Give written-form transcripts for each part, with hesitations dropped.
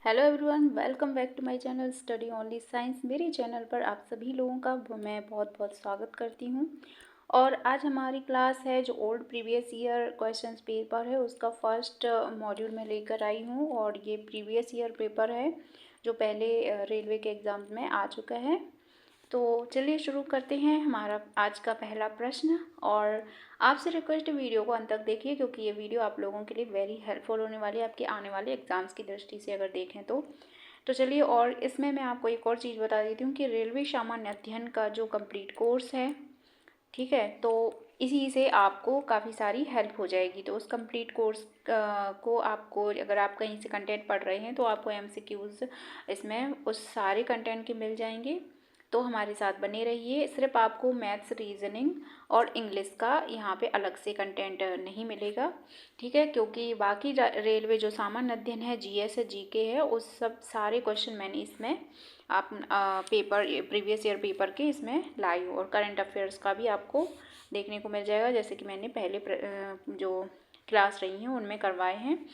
Hello everyone, welcome back to my channel study only science. मेरे channel पर आप सभी लोगों का मैं बहुत बहुत स्वागत करती हूं। और आज हमारी क्लास है जो old previous year questions paper है उसका फर्स्ट मॉड्यूल में लेकर आई हूं। और ये प्रीवियस ईयर पेपर है जो पहले रेलवे के एग्ज़ाम में आ चुका है। तो चलिए शुरू करते हैं हमारा आज का पहला प्रश्न। और आपसे रिक्वेस्ट है वीडियो को अंत तक देखिए क्योंकि ये वीडियो आप लोगों के लिए वेरी हेल्पफुल होने वाली है आपके आने वाले एग्जाम्स की दृष्टि से अगर देखें तो चलिए। और इसमें मैं आपको एक और चीज़ बता देती हूँ कि रेलवे सामान्य अध्ययन का जो कंप्लीट कोर्स है, ठीक है, तो इसी से आपको काफ़ी सारी हेल्प हो जाएगी। तो उस कंप्लीट कोर्स को आपको अगर आप कहीं से कंटेंट पढ़ रहे हैं तो आपको एमसीक्यूज़ इसमें उस सारे कंटेंट के मिल जाएंगे। तो हमारे साथ बने रहिए। सिर्फ आपको मैथ्स, रीजनिंग और इंग्लिश का यहाँ पे अलग से कंटेंट नहीं मिलेगा, ठीक है, क्योंकि बाकी रेलवे जो सामान्य अध्ययन है, जीएस है, जीके है, उस सब सारे क्वेश्चन मैंने इसमें आप पेपर प्रीवियस ईयर पेपर के इसमें लाई हूँ। और करंट अफेयर्स का भी आपको देखने को मिल जाएगा, जैसे कि मैंने पहले जो क्लास रही हैं उनमें करवाए हैं।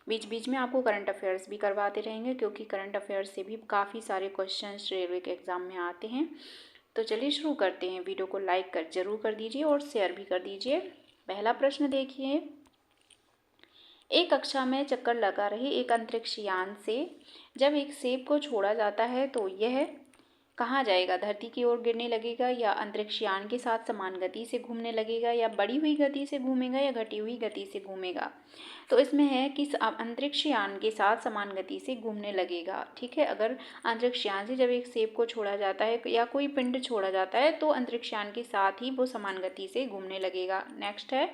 बीच बीच में आपको करंट अफेयर्स भी करवाते रहेंगे क्योंकि करंट अफेयर्स से भी काफ़ी सारे क्वेश्चंस रेलवे के एग्ज़ाम में आते हैं। तो चलिए शुरू करते हैं। वीडियो को लाइक जरूर कर दीजिए और शेयर भी कर दीजिए। पहला प्रश्न देखिए, एक कक्षा में चक्कर लगा रहे एक अंतरिक्ष यान से जब एक सेब को छोड़ा जाता है तो यह कहाँ जाएगा? धरती की ओर गिरने लगेगा या अंतरिक्ष यान के साथ समान गति से घूमने लगेगा या बढ़ी हुई गति से घूमेगा या घटी हुई गति से घूमेगा? तो इसमें है कि अंतरिक्ष यान के साथ समान गति से घूमने लगेगा, ठीक है। अगर अंतरिक्ष यान से जब एक सेब को छोड़ा जाता है या कोई पिंड छोड़ा जाता है तो अंतरिक्ष यान के साथ ही वो समान गति से घूमने लगेगा। नेक्स्ट है,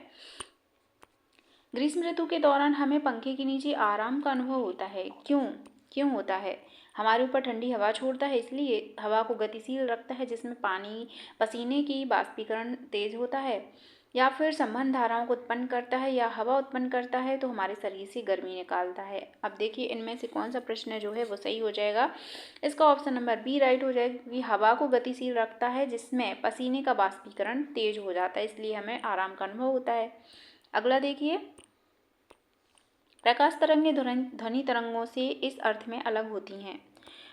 ग्रीष्म ऋतु के दौरान हमें पंखे के नीचे आराम का अनुभव होता है। क्यों होता है? हमारे ऊपर ठंडी हवा छोड़ता है, इसलिए हवा को गतिशील रखता है, जिसमें पानी पसीने की बाष्पीकरण तेज होता है, या फिर संबंध धाराओं को उत्पन्न करता है, या हवा उत्पन्न करता है तो हमारे शरीर से गर्मी निकालता है। अब देखिए इनमें से कौन सा प्रश्न जो है वो सही हो जाएगा। इसका ऑप्शन नंबर बी राइट हो जाएगा, क्योंकि हवा को गतिशील रखता है जिसमें पसीने का बाष्पीकरण तेज हो जाता है, इसलिए हमें आराम का अनुभव होता है। अगला देखिए, प्रकाश तरंगें ध्वनि तरंगों से इस अर्थ में अलग होती हैं।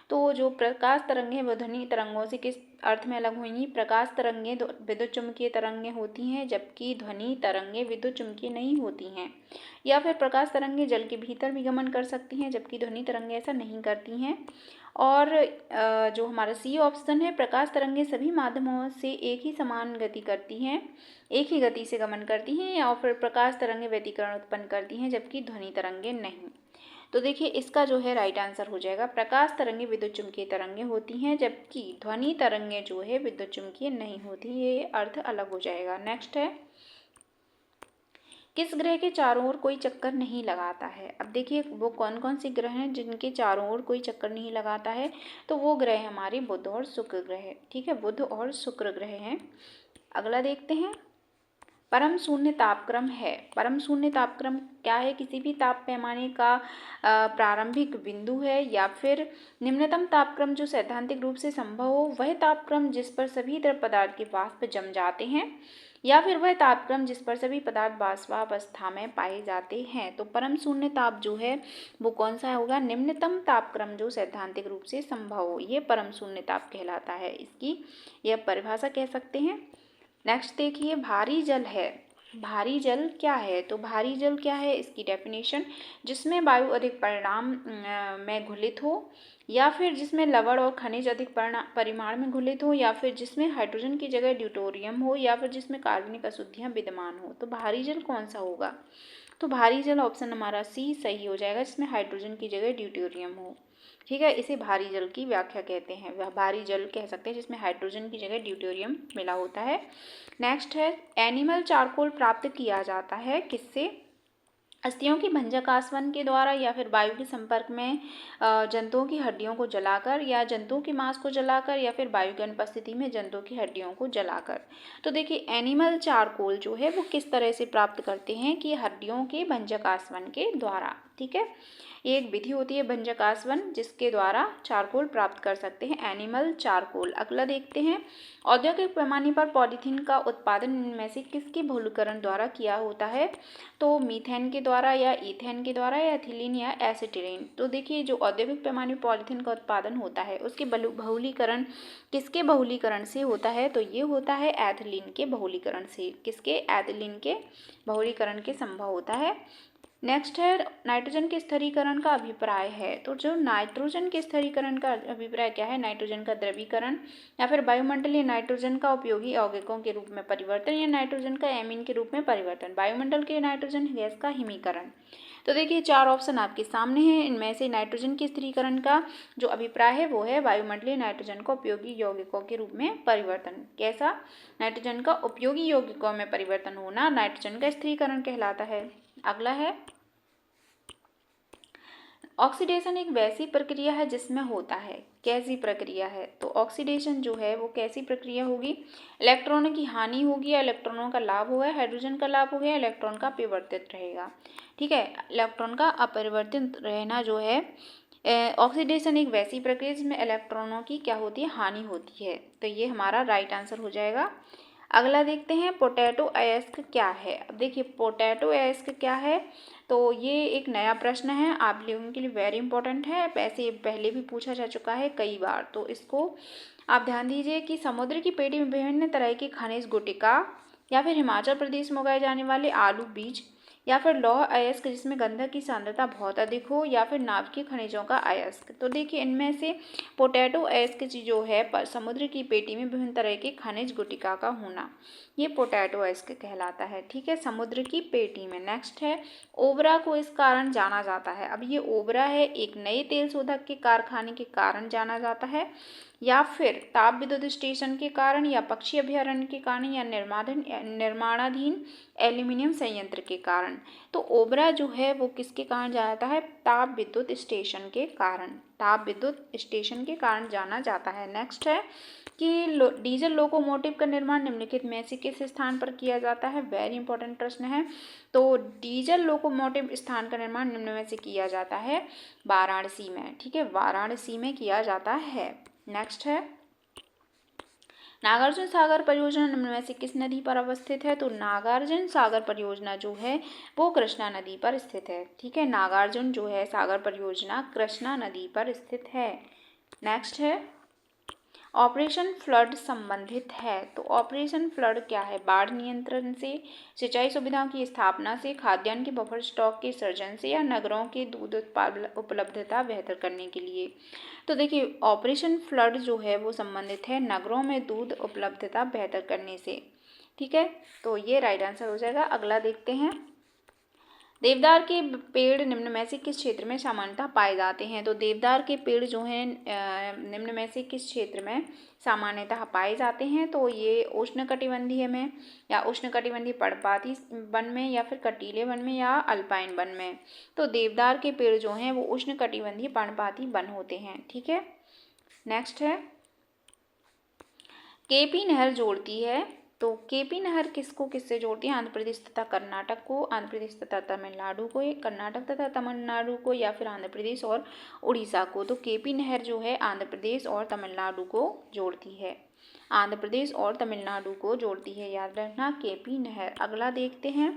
तो जो प्रकाश तरंगें वो ध्वनि तरंगों से किस अर्थ में अलग होंगी? प्रकाश तरंगें विद्युत चुम्बकीय तरंगें होती हैं जबकि ध्वनि तरंगें विद्युत चुम्बकीय नहीं होती हैं। या फिर प्रकाश तरंगें जल के भीतर भी गमन कर सकती हैं जबकि ध्वनि तरंगें ऐसा नहीं करती हैं। और जो हमारा सी ऑप्शन है, प्रकाश तरंगें सभी माध्यमों से एक ही समान गति करती हैं, एक ही गति से गमन करती हैं, या फिर प्रकाश तरंगें व्यतिकरण उत्पन्न करती हैं जबकि ध्वनि तरंगें नहीं। तो देखिए इसका जो है राइट आंसर हो जाएगा, प्रकाश तरंगें विद्युत चुम्बकीय तरंगें होती हैं जबकि ध्वनि तरंगें जो है विद्युत चुम्बकीय नहीं होती, ये अर्थ अलग हो जाएगा। नेक्स्ट है, किस ग्रह के चारों ओर कोई चक्कर नहीं लगाता है? अब देखिए वो कौन कौन से ग्रह हैं जिनके चारों ओर कोई चक्कर नहीं लगाता है? तो वो ग्रह हमारे बुध और शुक्र ग्रह, ठीक है, बुध और शुक्र ग्रह हैं। अगला देखते हैं, परम शून्य तापक्रम है। परम शून्य तापक्रम क्या है? किसी भी ताप पैमाने का प्रारंभिक बिंदु है, या फिर निम्नतम तापक्रम जो सैद्धांतिक रूप से संभव हो, वह तापक्रम जिस पर सभी द्रव पदार्थ के वाष्प जम जाते हैं, या फिर वह तापक्रम जिस पर सभी पदार्थ बाष्पावस्था में पाए जाते हैं। तो परम शून्य ताप जो है वो कौन सा होगा? निम्नतम तापक्रम जो सैद्धांतिक रूप से संभव हो, ये परम शून्य ताप कहलाता है। इसकी यह परिभाषा कह सकते हैं। नेक्स्ट देखिए, भारी जल है। भारी जल क्या है? तो भारी जल क्या है, इसकी डेफिनेशन, जिसमें वायु अधिक परिमाण में घुलित हो, या फिर जिसमें लवण और खनिज अधिक परिमाण में घुलित हो, या फिर जिसमें हाइड्रोजन की जगह ड्यूटेरियम हो, या फिर जिसमें कार्बनिक अशुद्धियां विद्यमान हो। तो भारी जल कौन सा होगा? तो भारी जल ऑप्शन हमारा सी सही हो जाएगा, जिसमें हाइड्रोजन की जगह ड्यूटेरियम हो, ठीक है। इसे भारी जल की व्याख्या कहते हैं, वह भारी जल कह सकते हैं जिसमें हाइड्रोजन की जगह ड्यूटेरियम मिला होता है। नेक्स्ट है, एनिमल चारकोल प्राप्त किया जाता है किससे? अस्थियों की भंजक आसवन के द्वारा, या फिर वायु के संपर्क में जंतुओं की हड्डियों को जलाकर, या जंतुओं के मांस को जलाकर, या फिर वायु की अनुपस्थिति में जंतुओं की हड्डियों को जलाकर। तो देखिए एनिमल चारकोल जो है वो किस तरह से प्राप्त करते हैं कि हड्डियों के भंजक आसवन के द्वारा, ठीक है। ये एक विधि होती है भंजक आसवन, जिसके द्वारा चारकोल प्राप्त कर सकते हैं, एनिमल चारकोल। अगला देखते हैं, औद्योगिक पैमाने पर पॉलीथीन का उत्पादन इनमें से किसके बहुलीकरण द्वारा किया होता है? तो मीथेन के द्वारा या ईथेन के द्वारा या एथिलीन या एसिटिलीन। तो देखिए, जो औद्योगिक पैमाने पर पॉलीथीन का उत्पादन होता है उसके बहुलीकरण किसके बहुलीकरण से होता है? तो ये होता है एथिलीन के बहुलीकरण से। किसके? एथिलीन के बहुलीकरण के संभव होता है। नेक्स्ट है, नाइट्रोजन के स्थिरीकरण का अभिप्राय है। तो जो नाइट्रोजन के स्थिरीकरण का अभिप्राय क्या है? नाइट्रोजन का द्रवीकरण, या फिर वायुमंडलीय नाइट्रोजन का उपयोगी यौगिकों के रूप में परिवर्तन, या नाइट्रोजन का एमीन के रूप में परिवर्तन, वायुमंडल के नाइट्रोजन गैस का हिमीकरण। तो देखिए, 4 ऑप्शन आपके सामने हैं। इनमें से नाइट्रोजन के स्थिरीकरण का जो अभिप्राय है वो है वायुमंडलीय नाइट्रोजन का उपयोगी यौगिकों के रूप में परिवर्तन। कैसा? नाइट्रोजन का उपयोगी यौगिकों में परिवर्तन होना नाइट्रोजन का स्थिरीकरण कहलाता है। अगला है, ऑक्सीडेशन एक वैसी प्रक्रिया है जिसमें होता है। कैसी प्रक्रिया है? तो ऑक्सीडेशन जो है वो कैसी प्रक्रिया होगी? इलेक्ट्रॉनों की हानि होगी या इलेक्ट्रॉनों का लाभ होगा? हाइड्रोजन का लाभ होगा या इलेक्ट्रॉन का अपरिवर्तित रहेगा? ठीक है, इलेक्ट्रॉन का अपरिवर्तित रहना जो है, ऑक्सीडेशन एक वैसी प्रक्रिया जिसमें इलेक्ट्रॉनों की क्या होती है? हानि होती है। तो ये हमारा राइट आंसर हो जाएगा। अगला देखते हैं, पोटैटो अयस्क क्या है? अब देखिए, पोटैटो अयस्क क्या है? तो ये एक नया प्रश्न है, आप लोगों के लिए वेरी इंपॉर्टेंट है। वैसे पहले भी पूछा जा चुका है कई बार, तो इसको आप ध्यान दीजिए कि समुद्र की पेटी में विभिन्न तरह के खनिज गुटिका, या फिर हिमाचल प्रदेश में उगाए जाने वाले आलू बीज, या फिर लौह अयस्क जिसमें गंधक की सांद्रता बहुत अधिक हो, या फिर नाभिकीय खनिजों का अयस्क। तो देखिए, इनमें से पोटैटो अयस्क जो है समुद्र की पेटी में विभिन्न तरह के खनिज गुटिका का होना, ये पोटैटो अयस्क कहलाता है। ठीक है, समुद्र की पेटी में। नेक्स्ट है, ओबरा को इस कारण जाना जाता है। अब ये ओबरा है एक नए तेल शोधक के कारखाने के कारण जाना जाता है, या फिर ताप विद्युत स्टेशन के कारण, या पक्षी अभयारण्य के कारण, या निर्माणाधीन एल्यूमिनियम संयंत्र के कारण। तो ओबरा जो है वो किसके कारण जाता है? ताप विद्युत स्टेशन के कारण। ताप विद्युत स्टेशन के कारण जाना जाता है। नेक्स्ट है कि डीजल लोकोमोटिव का निर्माण निम्नलिखित में से किस स्थान पर किया जाता है? वेरी इंपॉर्टेंट प्रश्न है। तो डीजल लोकोमोटिव स्थान का निर्माण निम्न में से किया जाता है वाराणसी में। ठीक है, वाराणसी में किया जाता है। नेक्स्ट है, नागार्जुन सागर परियोजना निम्न में से किस नदी पर अवस्थित है? तो नागार्जुन सागर परियोजना जो है वो कृष्णा नदी पर स्थित है। ठीक है, नागार्जुन जो है सागर परियोजना कृष्णा नदी पर स्थित है। नेक्स्ट है, ऑपरेशन फ्लड संबंधित है। तो ऑपरेशन फ्लड क्या है? बाढ़ नियंत्रण से, सिंचाई सुविधाओं की स्थापना से, खाद्यान्न के बफर स्टॉक के सृजन से, या नगरों के दूध उपलब्धता बेहतर करने के लिए। तो देखिए, ऑपरेशन फ्लड जो है वो संबंधित है नगरों में दूध उपलब्धता बेहतर करने से। ठीक है, तो ये राइट आंसर हो जाएगा। अगला देखते हैं, देवदार के पेड़ निम्न में से किस क्षेत्र में सामान्यतः पाए जाते हैं? तो देवदार के पेड़ जो हैं निम्न में से किस क्षेत्र में सामान्यतः पाए जाते हैं? तो ये उष्णकटिबंधीय में, या उष्णकटिबंधीय पर्णपाती वन में, या फिर कटीले वन में, या अल्पाइन वन में। तो देवदार के पेड़ जो हैं वो उष्णकटिबंधीय पर्णपाती वन होते हैं। ठीक है, नेक्स्ट है, केपी नहर जोड़ती है। तो केपी नहर किसको किससे जोड़ती है? आंध्र प्रदेश तथा कर्नाटक को, आंध्र प्रदेश तथा तमिलनाडु को, कर्नाटक तथा तमिलनाडु को, या फिर आंध्र प्रदेश और उड़ीसा को। तो केपी नहर जो है आंध्र प्रदेश और तमिलनाडु को जोड़ती है। आंध्र प्रदेश और तमिलनाडु को जोड़ती है, याद रखना, केपी नहर। अगला देखते हैं,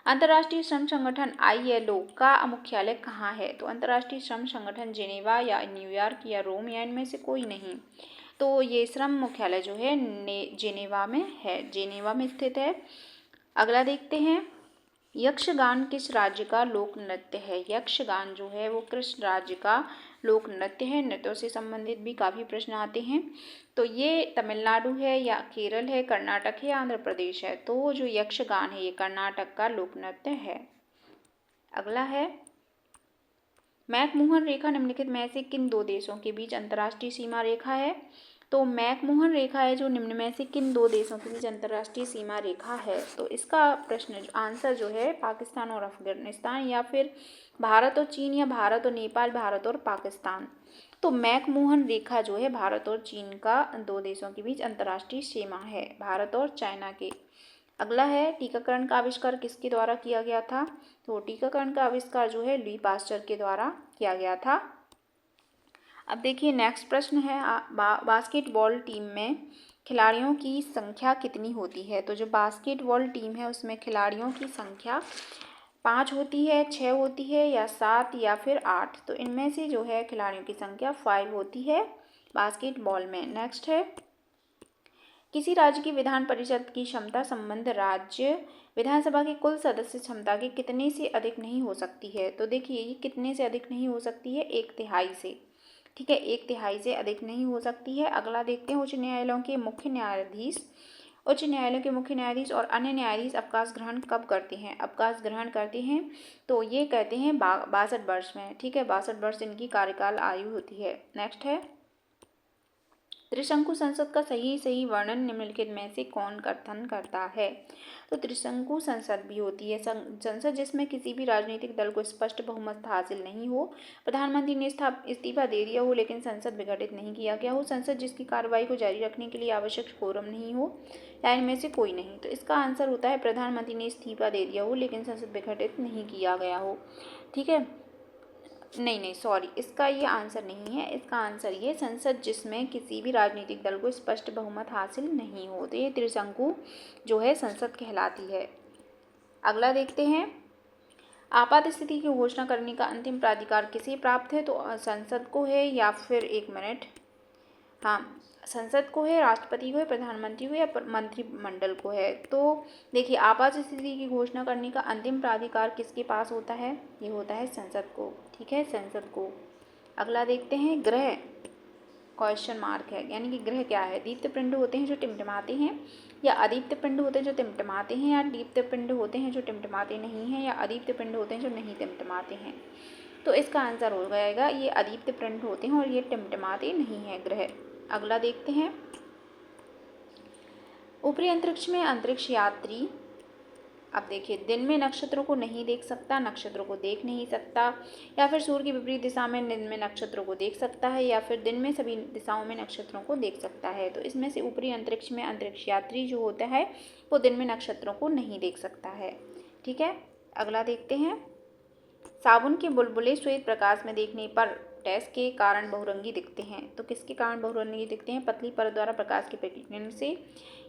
अंतर्राष्ट्रीय श्रम संगठन ILO का मुख्यालय कहाँ है? तो अंतर्राष्ट्रीय श्रम संगठन जेनेवा, या न्यूयॉर्क, या रोम, या इनमें से कोई नहीं। तो ये श्रम मुख्यालय जो है जेनेवा में है, जेनेवा में स्थित है। अगला देखते हैं, यक्षगान किस राज्य का लोक नृत्य है? यक्षगान जो है वो किस राज्य का लोक नृत्य है? नृत्यों से संबंधित भी काफ़ी प्रश्न आते हैं। तो ये तमिलनाडु है, या केरल है, कर्नाटक है, या आंध्र प्रदेश है। तो जो यक्षगान है ये कर्नाटक का लोक नृत्य है। अगला है, मैकमोहन रेखा निम्नलिखित में से किन दो देशों के बीच अंतर्राष्ट्रीय सीमा रेखा है? तो मैकमोहन रेखा है जो निम्न में से किन दो देशों के बीच अंतर्राष्ट्रीय सीमा रेखा है? तो इसका प्रश्न आंसर जो है पाकिस्तान और अफगानिस्तान, या फिर भारत और चीन, या भारत और नेपाल, भारत और पाकिस्तान। तो मैकमोहन रेखा जो है भारत और चीन का दो देशों के बीच अंतर्राष्ट्रीय सीमा है, भारत और चाइना के। अगला है, टीकाकरण का आविष्कार किसके द्वारा किया गया था? तो टीकाकरण का आविष्कार जो है लुई पास्चर के द्वारा किया गया था। अब देखिए नेक्स्ट प्रश्न है, बास्केटबॉल टीम में खिलाड़ियों की संख्या कितनी होती है। तो जो बास्केटबॉल टीम है उसमें खिलाड़ियों की संख्या 5 होती है, 6 होती है या 7 या फिर 8। तो इनमें से जो है खिलाड़ियों की संख्या 5 होती है बास्केटबॉल में। नेक्स्ट है, किसी राज्य की विधान परिषद की क्षमता संबंध राज्य विधानसभा की कुल सदस्य क्षमता के कितने से अधिक नहीं हो सकती है। तो देखिए ये कितने से अधिक नहीं हो सकती है, 1/3 से। ठीक है, 1/3 से अधिक नहीं हो सकती है। अगला देखते हैं, उच्च न्यायालयों के मुख्य न्यायाधीश और अन्य न्यायाधीश अवकाश ग्रहण कब करते हैं। अवकाश ग्रहण करते हैं तो ये कहते हैं 62 वर्ष में। ठीक है, 62 वर्ष इनकी कार्यकाल आयु होती है। नेक्स्ट है, त्रिशंकु संसद का सही वर्णन निम्नलिखित में से कौन कथन करता है। तो त्रिशंकु संसद भी होती है संसद जिसमें किसी भी राजनीतिक दल को स्पष्ट बहुमत हासिल नहीं हो, प्रधानमंत्री ने इस्तीफा दे दिया हो लेकिन संसद विघटित नहीं किया गया हो, संसद जिसकी कार्रवाई को जारी रखने के लिए आवश्यक कोरम नहीं हो, या इनमें से कोई नहीं। तो इसका आंसर होता है प्रधानमंत्री ने इस्तीफा दे दिया हो लेकिन संसद विघटित नहीं किया गया हो। ठीक है, नहीं सॉरी, इसका ये आंसर नहीं है। इसका आंसर ये संसद जिसमें किसी भी राजनीतिक दल को स्पष्ट बहुमत हासिल नहीं हो, तो ये त्रिशंकु जो है संसद कहलाती है। अगला देखते हैं, आपात स्थिति की घोषणा करने का अंतिम प्राधिकार किसे प्राप्त है। तो संसद को है या फिर संसद को है, राष्ट्रपति को है, प्रधानमंत्री को या मंत्रिमंडल को है। तो देखिए आपात स्थिति की घोषणा करने का अंतिम प्राधिकार किसके पास होता है, ये होता है संसद को। ठीक है, संसद को। अगला देखते हैं, ग्रह क्वेश्चन मार्क है, यानी कि ग्रह क्या है। दीप्त पिंड होते हैं जो टिमटिमाते हैं, या अदीप्त पिंड होते हैं जो टिमटिमाते हैं, या दीप्त पिंड होते हैं जो टिमटिमाते नहीं हैं, या अदीप्त पिंड होते हैं जो नहीं टिमटिमाते हैं। तो इसका आंसर हो जाएगा ये अदीप्त पिंड होते हैं और ये टिमटिमाते नहीं हैं ग्रह। अगला देखते हैं, ऊपरी अंतरिक्ष में अंतरिक्ष यात्री, अब देखिए दिन में नक्षत्रों को नहीं देख सकता, नक्षत्रों को देख नहीं सकता, या फिर सूर्य की विपरीत दिशा में दिन में नक्षत्रों को देख सकता है, या फिर दिन में सभी दिशाओं में नक्षत्रों को देख सकता है। तो इसमें से ऊपरी अंतरिक्ष में अंतरिक्ष यात्री जो होता है वो दिन में नक्षत्रों को नहीं देख सकता है। ठीक है, अगला देखते हैं, साबुन के बुलबुले श्वेत प्रकाश में देखने पर डैश के कारण बहुरंगी दिखते हैं। तो किसके कारण बहुरंगी दिखते हैं, पतली परत द्वारा प्रकाश के प्रकीर्णन से,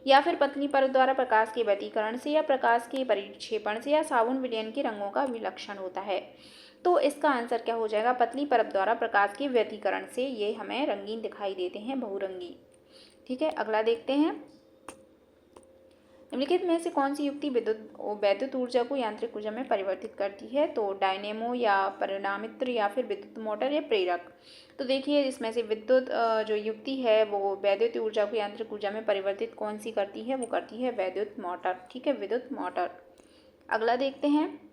या फिर पतली परत द्वारा प्रकाश के व्यतिकरण से, या प्रकाश के परिक्षेपण से, या साबुन विलयन के रंगों का विलक्षण होता है। तो इसका आंसर क्या हो जाएगा, पतली परत द्वारा प्रकाश के व्यतिकरण से ये हमें रंगीन दिखाई देते हैं, बहुरंगी। ठीक है, अगला देखते हैं, निम्नलिखित में से कौन सी युक्ति वैद्युत ऊर्जा को यांत्रिक ऊर्जा में परिवर्तित करती है। तो डायनेमो या परिणामित्र या फिर विद्युत मोटर या प्रेरक। तो देखिए इसमें से विद्युत जो युक्ति है वो वैद्युत ऊर्जा को यांत्रिक ऊर्जा में परिवर्तित कौन सी करती है, वो करती है वैद्युत मोटर। ठीक है, विद्युत मोटर। अगला देखते हैं,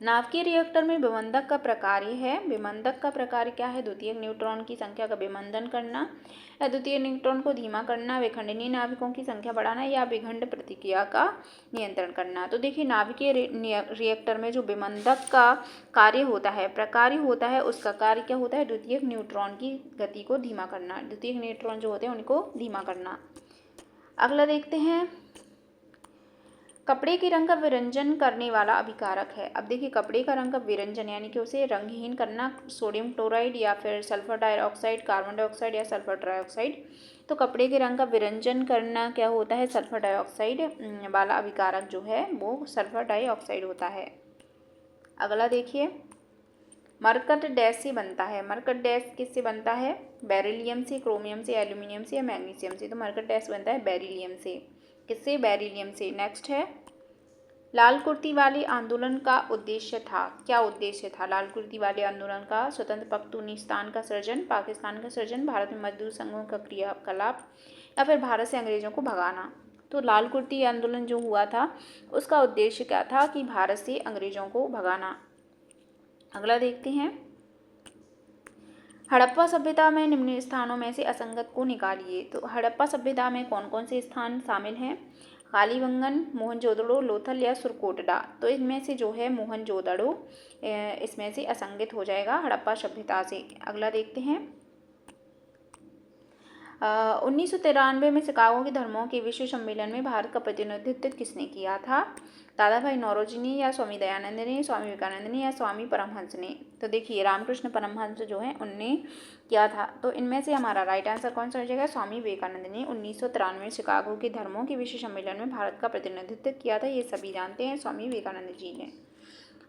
नाभिकीय रिएक्टर में विमंदक का प्रकार है। विमंदक का प्रकार क्या है, द्वितीयक न्यूट्रॉन की संख्या का विमंदन करना, या द्वितीय न्यूट्रॉन को धीमा करना, विखंडनीय नाभिकों की संख्या बढ़ाना, या विखंड प्रतिक्रिया का नियंत्रण करना। तो देखिए नाभिकीय रिएक्टर में जो विमंदक का कार्य होता है, प्रकार होता है, उसका कार्य क्या होता है, द्वितीयक न्यूट्रॉन की गति को धीमा करना, द्वितीयक न्यूट्रॉन जो होते हैं उनको धीमा करना। अगला देखते हैं, कपड़े के रंग का विरंजन करने वाला अभिकारक है। अब देखिए कपड़े का रंग का विरंजन यानी कि उसे रंगहीन करना, सोडियम क्लोराइड या फिर सल्फर डाइऑक्साइड, कार्बन डाइऑक्साइड या सल्फर ट्राइऑक्साइड। तो कपड़े के रंग का विरंजन करना क्या होता है, सल्फर डाइऑक्साइड वाला अभिकारक जो है वो सल्फर डाइऑक्साइड होता है। अगला देखिए, मरकट डैश से बनता है। मरकट डैश किससे बनता है, बेरिलियम से, क्रोमियम से, एल्यूमिनियम से या मैग्नीशियम से। तो मरकट डैश बनता है बेरिलियम से। किससे, बेरिलियम से। नेक्स्ट है, लाल कुर्ती वाले आंदोलन का उद्देश्य था। क्या उद्देश्य था लाल कुर्ती वाले आंदोलन का, स्वतंत्र पख्तूनिस्तान का सृजन, पाकिस्तान का सृजन, भारत में मजदूर संघों का क्रियाकलाप, या फिर भारत से अंग्रेजों को भगाना। तो लाल कुर्ती आंदोलन जो हुआ था उसका उद्देश्य क्या था, कि भारत से अंग्रेजों को भगाना। अगला देखते हैं, हड़प्पा सभ्यता में निम्न स्थानों में से असंगत को निकालिए। तो हड़प्पा सभ्यता में कौन कौन से स्थान शामिल हैं, कालीबंगन, मोहनजोदड़ो, लोथल या सुरकोटडा। तो इनमें से जो है मोहनजोदड़ो इसमें से असंगत हो जाएगा हड़प्पा सभ्यता से। अगला देखते हैं, 1993 में शिकागो के धर्मों के विश्व सम्मेलन में भारत का प्रतिनिधित्व किसने किया था? दादा भाई नौरोजी ने, या स्वामी दयानंद ने, स्वामी विवेकानंद ने, या स्वामी परमहंस ने? तो देखिए रामकृष्ण परमहंस जो है उनने किया था। तो इनमें से हमारा राइट आंसर कौन सा हो जाएगा? स्वामी विवेकानंद ने 1993 में शिकागो के धर्मों के विश्व सम्मेलन में भारत का प्रतिनिधित्व किया था। ये सभी जानते हैं, स्वामी विवेकानंद जी ने।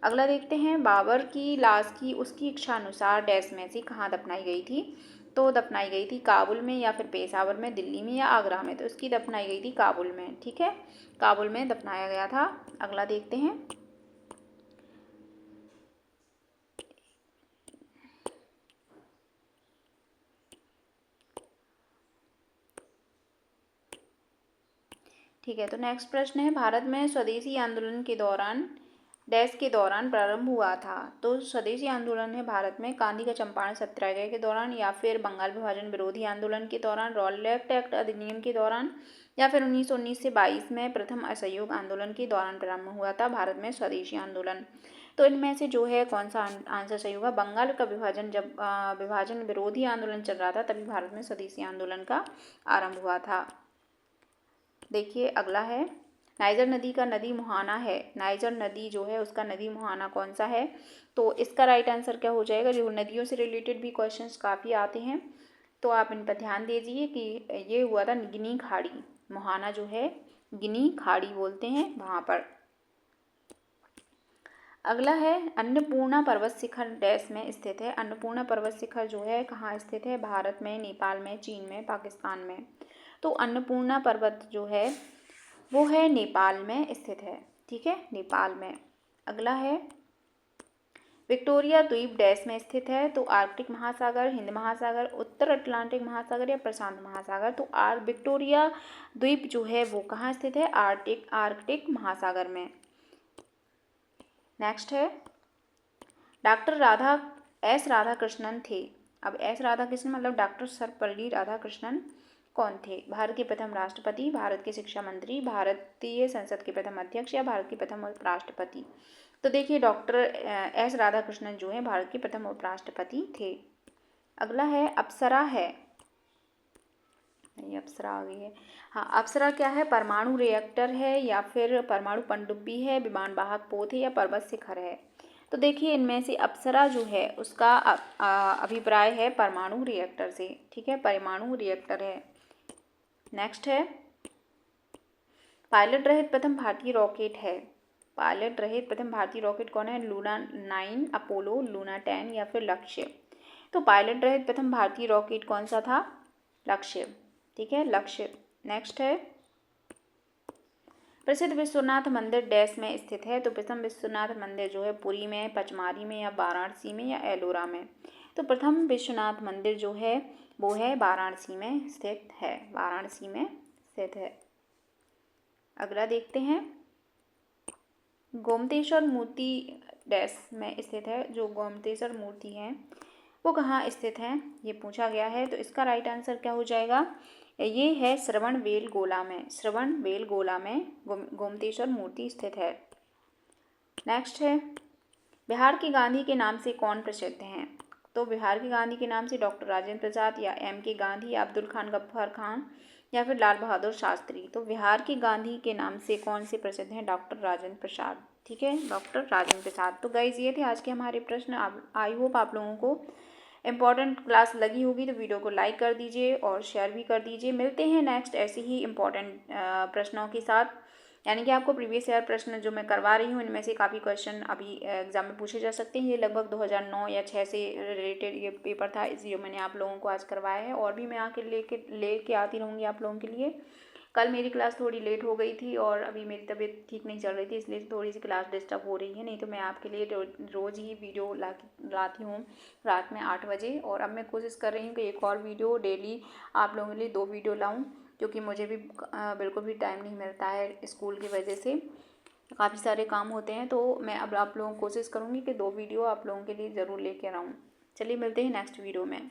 अगला देखते हैं, बाबर की लाश की उसकी इच्छा अनुसार डैश में से कहाँ दफनाई गई थी? तो दफनाई गई थी काबुल में, या फिर पेशावर में, दिल्ली में, या आगरा में? तो इसकी दफनाई गई थी काबुल में। ठीक है, काबुल में दफनाया गया था। अगला देखते हैं, ठीक है। तो नेक्स्ट प्रश्न है, भारत में स्वदेशी आंदोलन के दौरान डैश के दौरान प्रारंभ हुआ था? तो स्वदेशी आंदोलन है भारत में गांधी का चंपारण सत्याग्रह के दौरान, या फिर बंगाल विभाजन विरोधी आंदोलन के दौरान, रॉलेट एक्ट अधिनियम के दौरान, या फिर 1919 से 22 में प्रथम असहयोग आंदोलन के दौरान प्रारंभ हुआ था भारत में स्वदेशी आंदोलन? तो इनमें से जो है कौन सा आंसर सही होगा? बंगाल का विभाजन, जब विभाजन विरोधी आंदोलन चल रहा था तभी भारत में स्वदेशी आंदोलन का आरंभ हुआ था। देखिए अगला है, नाइजर नदी का नदी मुहाना है, नाइजर नदी जो है उसका नदी मुहाना कौन सा है? तो इसका राइट आंसर क्या हो जाएगा? जो नदियों से रिलेटेड भी क्वेश्चंस काफ़ी आते हैं, तो आप इन पर ध्यान दीजिए कि ये हुआ था गिनी खाड़ी, मुहाना जो है गिनी खाड़ी बोलते हैं वहाँ पर। अगला है, अन्नपूर्णा पर्वत शिखर डैश में स्थित है? अन्नपूर्णा पर्वत शिखर जो है कहाँ स्थित है? भारत में, नेपाल में, चीन में, पाकिस्तान में? तो अन्नपूर्णा पर्वत जो है वो है नेपाल में स्थित है। ठीक है, नेपाल में। अगला है, विक्टोरिया द्वीप डैश में स्थित है? तो आर्कटिक महासागर, हिंद महासागर, उत्तर अटलांटिक महासागर, या प्रशांत महासागर? तो विक्टोरिया द्वीप जो है वो कहाँ स्थित है? आर्कटिक महासागर में। नेक्स्ट है, डॉक्टर एस राधाकृष्णन थे। अब एस राधाकृष्णन मतलब डॉक्टर सर्वपल्ली राधाकृष्णन कौन थे? भारत के प्रथम राष्ट्रपति, भारत के शिक्षा मंत्री, भारतीय संसद के प्रथम अध्यक्ष, या भारत के प्रथम उपराष्ट्रपति? तो देखिए डॉक्टर एस राधाकृष्णन जो है भारत के प्रथम उपराष्ट्रपति थे। अगला है, अप्सरा है, ये अप्सरा आ गई है। हाँ, अप्सरा क्या है? परमाणु रिएक्टर है, या फिर परमाणु पनडुब्बी है, विमान वाहक पोत है, या पर्वत शिखर है? तो देखिए इनमें से अप्सरा जो है उसका अभिप्राय है परमाणु रिएक्टर से। ठीक है, परमाणु रिएक्टर है। नेक्स्ट है, पायलट रहित प्रथम भारतीय रॉकेट है? पायलट रहित प्रथम भारतीय रॉकेट कौन है? लूना 9, अपोलो, लूना 10, या फिर लक्ष्य? तो पायलट रहित प्रथम भारतीय रॉकेट कौन सा था? लक्ष्य। ठीक है, लक्ष्य। नेक्स्ट है, प्रसिद्ध विश्वनाथ मंदिर डैश में स्थित है? तो प्रथम विश्वनाथ मंदिर जो है पुरी में, पचमारी में, या वाराणसी में, या एलोरा में? तो प्रथम विश्वनाथ मंदिर जो है वो है वाराणसी में स्थित है, वाराणसी में स्थित है। अगला देखते हैं, गोमतेश्वर मूर्ति डैश में स्थित है? जो गोमतेश्वर मूर्ति है वो कहाँ स्थित है ये पूछा गया है। तो इसका राइट आंसर क्या हो जाएगा? ये है श्रवणबेलगोला में, श्रवणबेलगोला में गोमतेश्वर मूर्ति स्थित है। नेक्स्ट है, बिहार के गांधी के नाम से कौन प्रसिद्ध हैं? तो बिहार के गांधी के नाम से डॉक्टर राजेंद्र प्रसाद, या M.K. गांधी, या अब्दुल खान गफ्फार खान, या फिर लाल बहादुर शास्त्री? तो बिहार के गांधी के नाम से कौन से प्रसिद्ध हैं? डॉक्टर राजेंद्र प्रसाद। ठीक है, डॉक्टर राजेंद्र प्रसाद। तो गाइज ये थे आज के हमारे प्रश्न। आई होप आप लोगों को इम्पॉर्टेंट क्लास लगी होगी, तो वीडियो को लाइक कर दीजिए और शेयर भी कर दीजिए। मिलते हैं नेक्स्ट ऐसे ही इम्पॉर्टेंट प्रश्नों के साथ, यानी कि आपको प्रीवियस ईयर प्रश्न जो मैं करवा रही हूँ इनमें से काफ़ी क्वेश्चन अभी एग्जाम में पूछे जा सकते हैं। ये लगभग 2009 या 6 से रिलेटेड ये पेपर था, इसलिए मैंने आप लोगों को आज करवाया है, और भी मैं आके लेके आती रहूँगी आप लोगों के लिए। कल मेरी क्लास थोड़ी लेट हो गई थी और अभी मेरी तबीयत ठीक नहीं चल रही थी, इसलिए थोड़ी सी क्लास डिस्टर्ब हो रही है। नहीं तो मैं आपके लिए रोज़ ही वीडियो लाती हूँ रात में 8 बजे। और अब मैं कोशिश कर रही हूँ कि एक और वीडियो डेली आप लोगों के लिए 2 वीडियो लाऊँ, क्योंकि मुझे भी बिल्कुल भी टाइम नहीं मिलता है स्कूल की वजह से, काफ़ी सारे काम होते हैं। तो मैं अब आप लोगों को कोशिश करूँगी कि 2 वीडियो आप लोगों के लिए ज़रूर लेकर आऊँ। चलिए मिलते हैं नेक्स्ट वीडियो में।